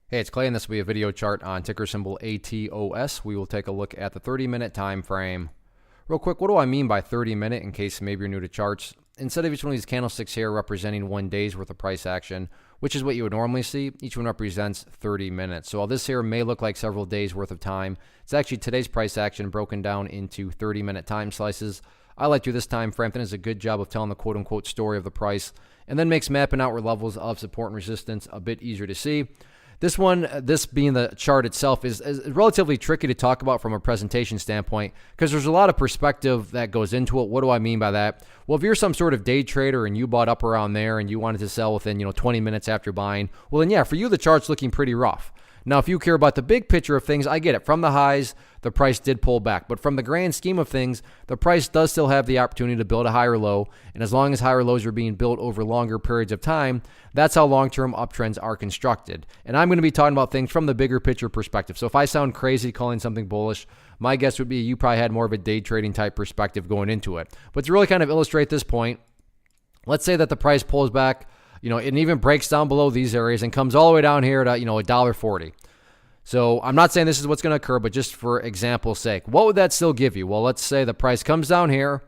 Hey, it's Clay, and this will be a video chart on ticker symbol ATOS. We will take a look at the 30-minute time frame. Real quick, what do I mean by 30-minute in case maybe you're new to charts? Instead of each one of these candlesticks here representing 1 day's worth of price action, which is what you would normally see, each one represents 30 minutes. So while this here may look like several days worth of time, it's actually today's price action broken down into 30-minute time slices. I like to do this time frame. That does a good job of telling the quote-unquote story of the price, and then makes mapping outward levels of support and resistance a bit easier to see. This being the chart itself, is relatively tricky to talk about from a presentation standpoint because there's a lot of perspective that goes into it. What do I mean by that? Well, if you're some sort of day trader and you bought up around there and you wanted to sell within 20 minutes after buying, well then yeah, for you the chart's looking pretty rough. Now, if you care about the big picture of things, I get it. From the highs, the price did pull back. But from the grand scheme of things, the price does still have the opportunity to build a higher low. And as long as higher lows are being built over longer periods of time, that's how long-term uptrends are constructed. And I'm going to be talking about things from the bigger picture perspective. So if I sound crazy calling something bullish, my guess would be you probably had more of a day trading type perspective going into it. But to really kind of illustrate this point, let's say that the price pulls back, it even breaks down below these areas and comes all the way down here to, $1.40. So I'm not saying this is what's going to occur, but just for example's sake, what would that still give you? Well, let's say the price comes down here.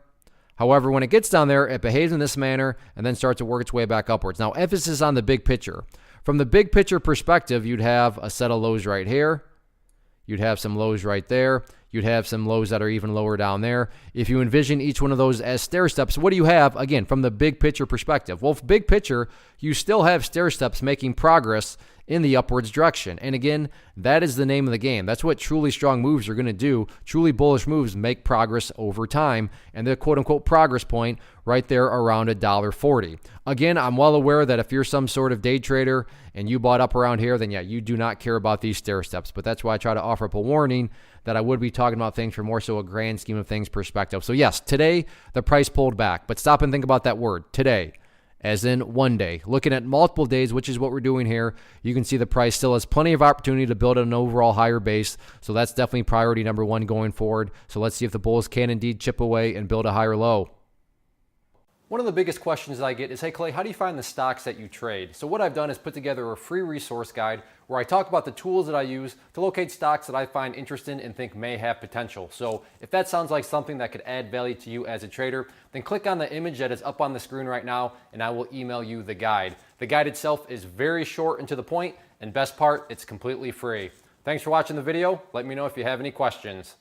However, when it gets down there, it behaves in this manner and then starts to work its way back upwards. Now, emphasis on the big picture. From the big picture perspective, you'd have a set of lows right here. You'd have some lows right there. You'd have some lows that are even lower down there. If you envision each one of those as stair steps, what do you have, again, from the big picture perspective? Well, big picture, you still have stair steps making progress in the upwards direction. And again, that is the name of the game. That's what truly strong moves are going to do. Truly bullish moves make progress over time. And the quote-unquote progress point right there around $1.40. Again, I'm well aware that if you're some sort of day trader and you bought up around here, then yeah, you do not care about these stair steps. But that's why I try to offer up a warning that I would be talking about things from more so a grand scheme of things perspective. So yes, today the price pulled back, but stop and think about that word, today, as in 1 day. Looking at multiple days, which is what we're doing here, you can see the price still has plenty of opportunity to build an overall higher base. So that's definitely priority number 1 going forward. So let's see if the bulls can indeed chip away and build a higher low. One of the biggest questions that I get is, hey Clay, how do you find the stocks that you trade? So what I've done is put together a free resource guide where I talk about the tools that I use to locate stocks that I find interesting and think may have potential. So if that sounds like something that could add value to you as a trader, then click on the image that is up on the screen right now and I will email you the guide. The guide itself is very short and to the point, and best part, it's completely free. Thanks for watching the video. Let me know if you have any questions.